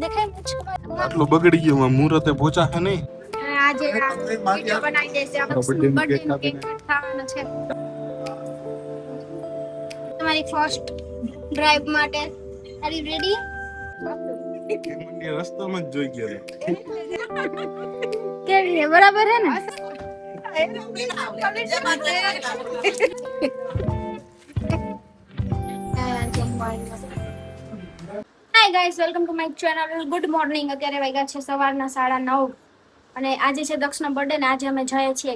દેખાય મુझको આટલો બગડી ગયો મુહૂર્તે પહોંચા હે નહીં આજે વિડિયો બનાવી દેશે આપણે બર્થડે કેક ખાવાનો છે તમારી ફર્સ્ટ ડ્રાઈવ માટે આર યુ રેડી મને રસ્તામાં જ જોઈ ગયો કેવી છે બરાબર હે ને hi guys welcome to my channel good morning અત્યારે વાગ્યા છે સવારના 9:30 અને આજે છે દક્ષનો બર્થડે ને આજે અમે જઈએ છીએ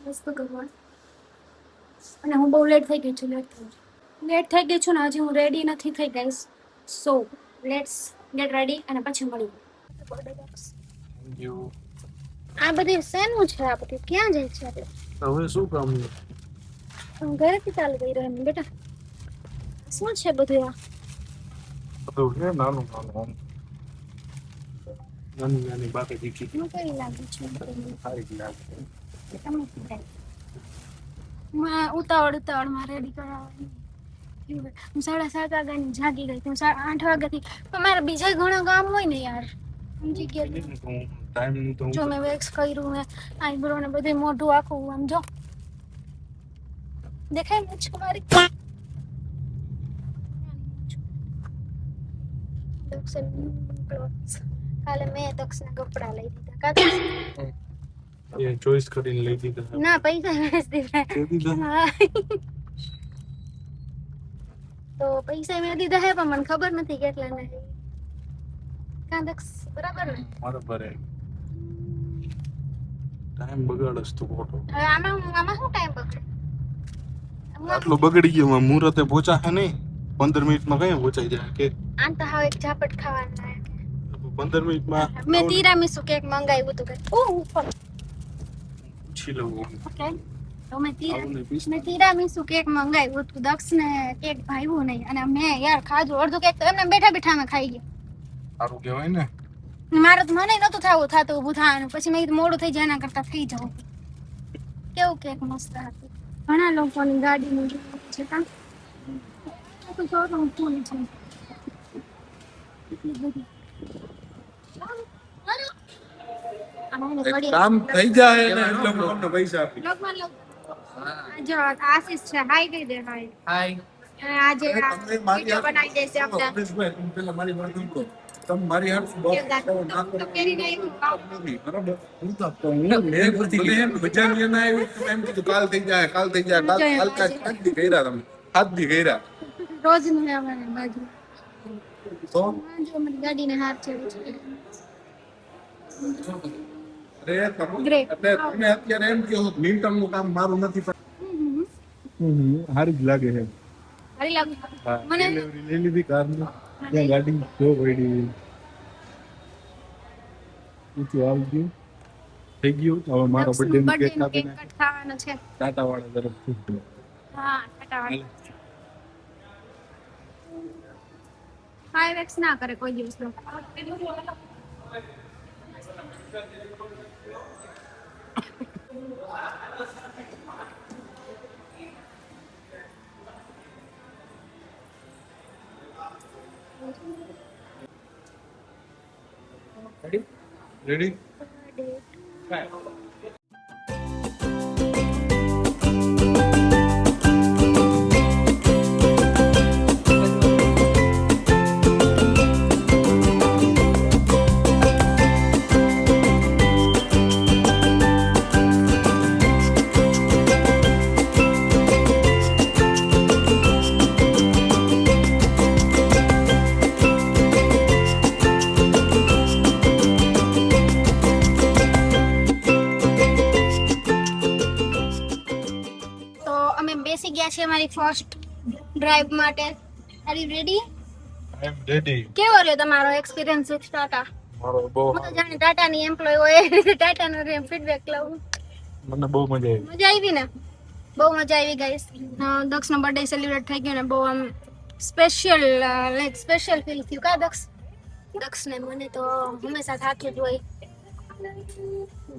વસ્તુ કરવા અને હું બહુ લેટ થઈ ગઈ છું ને હજી હું રેડી નથી થઈ guys so let's gate ready અને પછી મળીએ આ બધી શેનું છે આ બધી ક્યાં જાય છે આપણે હવે શું કામ હું ઘરેથી ચાલુ કરી રહ્યો છું બેટા શું છે બધું આ બધું છે નાનું નાની બાકી દીખી હું કેવી લાગુ છું સારી લાગે તમે ઉતાવળમાં રેડી કરાવવાની હું 7:30 વાગ્યાની જાગી ગઈ હું 8 વાગ્યાથી પણ મારે બીજા ઘણા કામ હોય ને યાર સમજી ગયા ટાઈમ તો જો મેં વેક્સ કર્યું મેં આઈબ્રો ને બધું મોઢું આખું આમ જો દેખાય મુझको મારી કાલે મેં દક્ષના કપડા લઈ દીધા કાકા એ ચોઈસ કરીને લઈ દીધા ના પૈસા વેચ દીધા તો પૈસા મેં દીધા હે પણ મને ખબર નથી કેટલા ને કાં દક્ષ બરાબર ને બરાબર હે ટાઈમ બગાડસ તું ખોટો હવે આમાં શું ટાઈમ બગડે આટલો બગડી ગયો મુહૂર્તે પહોંચા હે નહીં 15 મિનિટમાં કઈ પહોંચાઈ જાય કે આમ તો હવે એક ઝાપટ ખાવાના 15 મિનિટમાં મેં તીરામીસુ કેક મંગાવ્યું હતું કે પૂછી લઉં ઓકે તો મેં તીરામીસુ કેક મંગાવ્યું હતું દક્ષને કેક ભાવ્યું નહીં અને મેં યાર ખાધું અડધું કેક તો એમને બેઠા મેં ખાઈ ગઈ સારું કહેવાય ને મારે તો મને નતું થતું ઊભું થવાનું પછી મેં કીધું મોડું થઈ જાય એના કરતા થઈ જવું કેવું કેક મસ્ત હતું ઘણા લોકોની ગાડીનું છે કાં તો શોરૂમ ફૂલ છે કામ થઈ જાય ને એટલે મને પૈસા આપી જો આશીષ છે હાય કહી દે હાય આજે વિડિયો બનાવી દેશે આપણે પેલા મારી વાત સમજો તમે મારી હાથ બોક્સ તો કેરી નહીં બરાબર હું તો મેં બધી એમ બજાર ના આવ્યું તો એમ કીધું કાલ થઈ જાય કાલ કાલ દી કર્યા તમે 7 દી કર્યા રોજ નું અમારે બાજુ તો જો મારી ગાડીને હાથ છે અરે તમે અત્યારે એમ કહો મિનિટમ નું કામ મારું નથી પણ હારી જ લાગે છે હારી લાગે મને લઈ લીધી કાર ની ત્યાં ગાડી જો પડી ઊંચું આવી ગયું થઈ ગયું હવે મારો બર્થડે નું કેક ખાવાનો છે ટાટા વાળા તરફથી હા ટાટા વાળા હાઈ વેક્સ ના કરે કોઈ દિવસ લો રેડી બેસી ગયા છે અમારી ફર્સ્ટ ડ્રાઈવ માટે are you ready I am ready કેવો રહ્યો તમારો એક્સપિરિયન્સ વિથ ટાટા મારો બહુ હું તો જાણે ટાટા ની એમ્પ્લોય હોય એ રીતે ટાટા નો ફીડબેક લઉં મને બહુ મજા આવી ને બહુ મજા આવી ગાઈસ દક્ષ નો બર્થડે સેલિબ્રેટ થઈ ગયો ને બહુ આમ સ્પેશિયલ ફીલ થયું કા દક્ષ ને મને તો હંમેશા થાતું જ હોય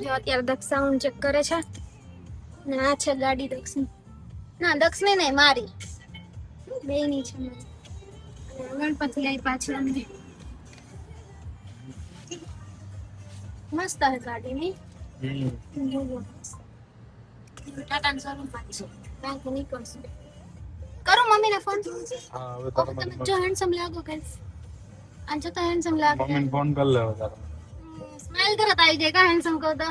જો અત્યારે દક્ષ સાઉન્ડ ચેક કરે છે ને આ છે ગાડી દક્ષ ના દક્ષ ને નહીં મારી બેની છે ગણપતિ આવી પાછી અમને મસ્ત હે ગાડી ની. ટાટા શોરૂમ માં છે. બેંક નીકળશું. કરું મમ્મીને ફોન. હા હવે ઓહ તમે જો હેન્ડસમ લાગો ગાઈસ. આજ તો હેન્ડસમ લાગો. મમ્મીને ફોન કરી લેવો તારે. સ્માઈલ કરત આવી જાય કા હેન્ડસમ કહો તો.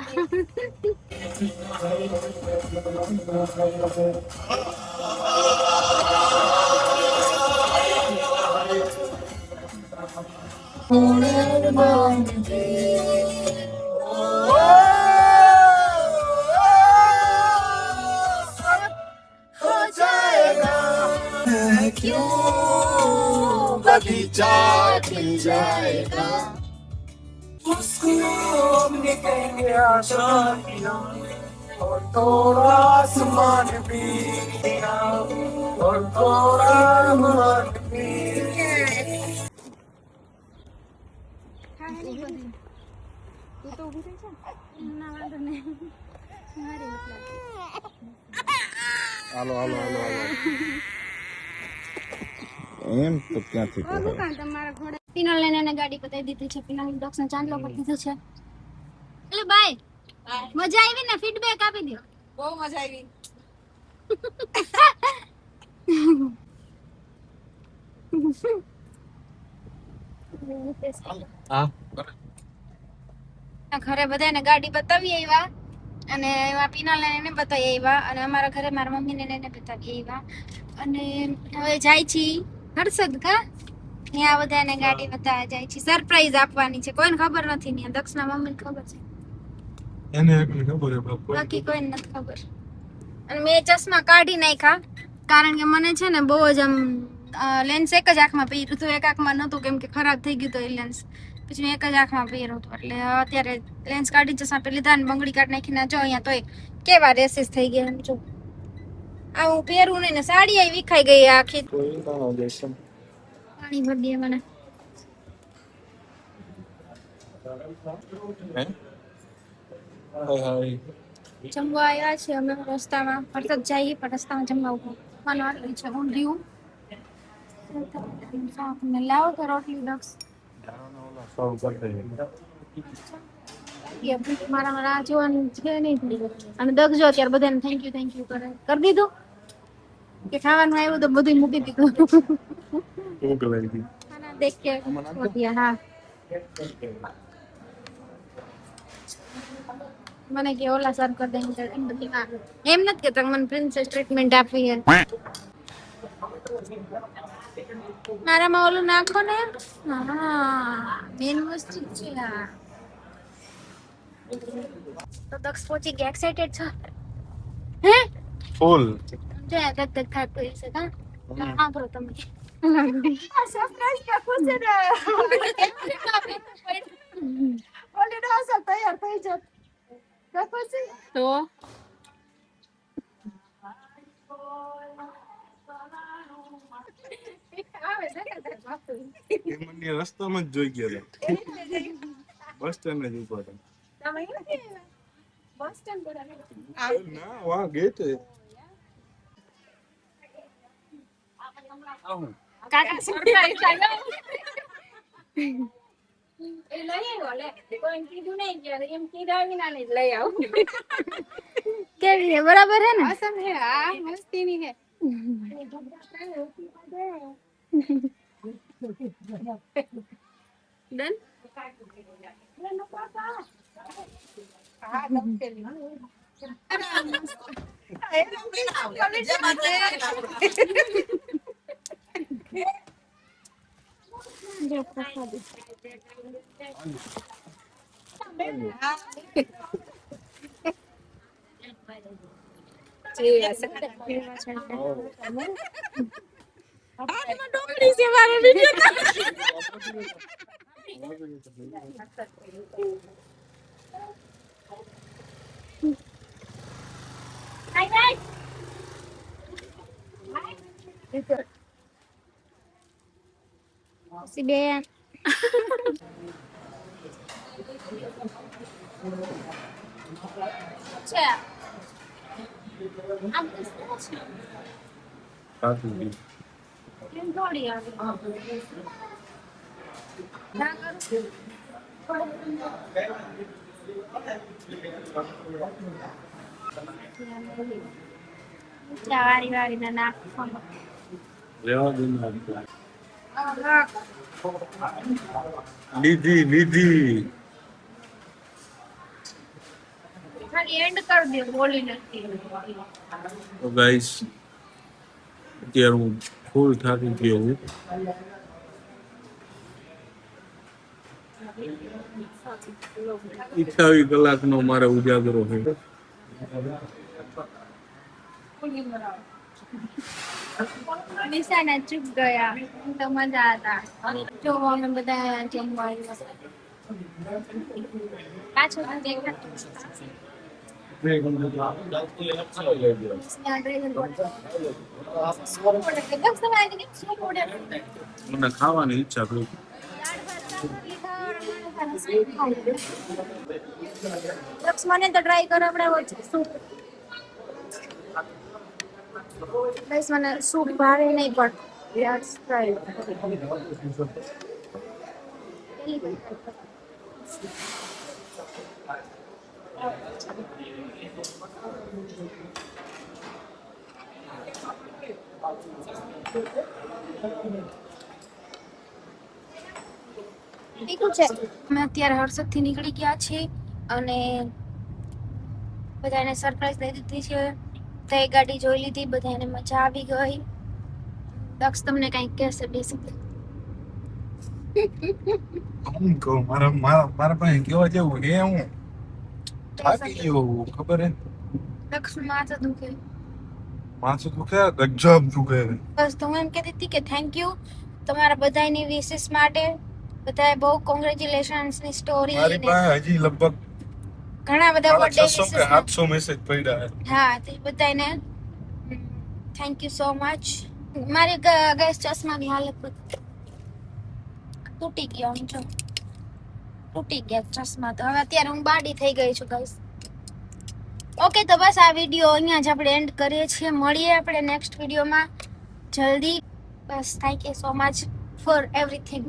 बगीचा खिल जाएगा उसको निकलेंगे आशाइयाँ और थोड़ा आसमान भी और थोड़ा आसमान भी તું તો ઊભી થઈ છે ના વાંધો નહીં મારી હાલો હાલો હાલો હાલો એમ તો ક્યાંથી મતલબ કાં તમારા ઘોડે પિનલ લઈને એને ગાડી બતાવી દીધી છે પિનલ ડોક્સ ને ચાંદલો કરી દીધો છે એટલે બાય મજા આવી ને ફીડબેક આપી દો બહુ મજા આવી હા ઘરે બધાને ગાડી બતાવી આવ્યા અને એમાં પિનલ એને બતાવી આવ્યા અને અમારા ઘરે મારા મમ્મીને એને બતાવી આવ્યા અને હવે જાય છી હર્ષદ કા ત્યાં બધાને ગાડી બતાવવા જાય છે સરપ્રાઈઝ આપવાની છે કોઈને ખબર નથી ને દક્ષના મમ્મીને ખબર છે એને એકલી ખબર હે બાપ બાકી કોઈને નથી ખબર અને મેં ચશ્મા કાઢી નાખ્યા કારણ કે મને છે ને બહુ જ આમ લેન્સ એક જ આંખમાં પહેર્યું હતું એક આંખમાં નહોતું કેમ કે ખરાબ થઈ ગયું હતું એ લેન્સ પછી મેં એક જ આંખમાં પહેર્યું હતું એટલે અત્યારે લેન્સ કાઢી ચશ્મા પહેરી લીધા અને બંગડી કાઢી નાખીને જો અહીંયા તોય કેવા રેસીસ થઈ ગયા એમ જો આ હું પહેરું નહીં ને સાડી આવી વિખાઈ ગઈ આખી કોઈ ના દેશમ પાણી ભરી દે મને હે હાય હાય જમવા આવ્યા છે અમે રસ્તામાં ફરતા જઈએ પણ રસ્તામાં જમવા ઉભો મને આટલી છે ઊંધિયું ને લાવો તો રોટલી દક્ષ સૌ કરી મારા રાહ જોવાનું છે નહીં અને દક્ષ જો અત્યારે બધાને થેન્ક યુ કરે કરી દીધું કે ખાવાનું આવ્યું તો બધું મૂકી દીધું ભૂખ લાગી ખાના દેખ કે હા મને કે ઓલા સર્વ કરી દે એમ બધી ના એમ નથી કે તમે મને પ્રિન્સેસ ટ્રીટમેન્ટ આપવી હે મારામાં ઓલું નાખો ને હા મેન વસ્તુ જ છે આ તો દક્ષ પહોંચી ગયા એક્સાઇટેડ છો હે ફૂલ જો ધક ધક થાતું હશે કા હા કરો તમે આ સરપ્રાઈઝ કે ખુશ છે ને ઓલે નો અસર તૈયાર થઈ જત તો મને રસ્તામાં જ જોઈ ગયો બસ સ્ટેન્ડ જ ઉભો હતો બસ સ્ટેન્ડ પર ના વાહ ગેટ કાકા સરપ્રાઈઝ આવ્યો એ લઈ આવ્યો લે કોઈ કીધું નહીં કે એમ કીધા વિના ને લઈ આવ કેવી છે બરાબર હે ને અસમ હે આ મસ્તી ની હે ડન ડોંગરી છે મારો વિડિયો si Ben છે આમ સાચું કેમ થોડી આવી ના કરું વારી વારીને નાખવાનું. રેવા દે ને. લીધી ખાલી એન્ડ કરી દે, બોલી નથી. તો ગાઈસ અત્યારે હું ફૂલ થાકી ગયો હું. 28 કલાકનો મારે ઉજાગરો છે. નિશાને ચૂક ગયા તો મજા હતા. જો અમે બધા જમવા આવ્યા. પાછું તો દેખાતું. મને ખાવાની ઈચ્છા થઈ. મને તો ટ્રાય કરાવડાવો છે સૂપ. બસ મને સૂપ ભાવે નહીં પણ લેટ્સ ટ્રાય. ઠીક છે. અમે અત્યારે હર્ષદથી નીકળી ગયા છીએ અને બધાને સરપ્રાઈઝ દઈ દીધી છે. તો એ ગાડી જોઈ લીધી, બધાને મજા આવી ગઈ. દક્ષ તમને કંઈક કહેશે બેસિકલી. હું કહું મારા પાસે કેવા જેવું હે. હું થાકી ગયો ખબર હે. દક્ષ માથું દુખે. માથું દુખે, ગજબ દુખે. બસ તો હું એમ કહેતી હતી કે થેન્ક યુ તમારા બધાની વિશેષ માટે. બધાએ બહુ કોંગ્રેચ્યુલેશન્સ ની સ્ટોરી. મારી પાસે હજી લગભગ ઘણા બધા બર્થડે 600 કે 700 મેસેજ પડ્યા હે. હા, તે બધાને થેન્ક યુ સો મચ. મારી ગાઈસ ચશ્માની હાલત તૂટી ગયો. આમ જો તૂટી ગયા ચશ્મા. તો હવે અત્યારે હું બાડી થઈ ગઈ છું ગાઈસ. ઓકે, તો બસ આ વિડીયો અહીંયા જ આપણે એન્ડ કરીએ છીએ. મળીએ આપણે નેક્સ્ટ વિડીયોમાં જલ્દી. બસ thank you so much for everything.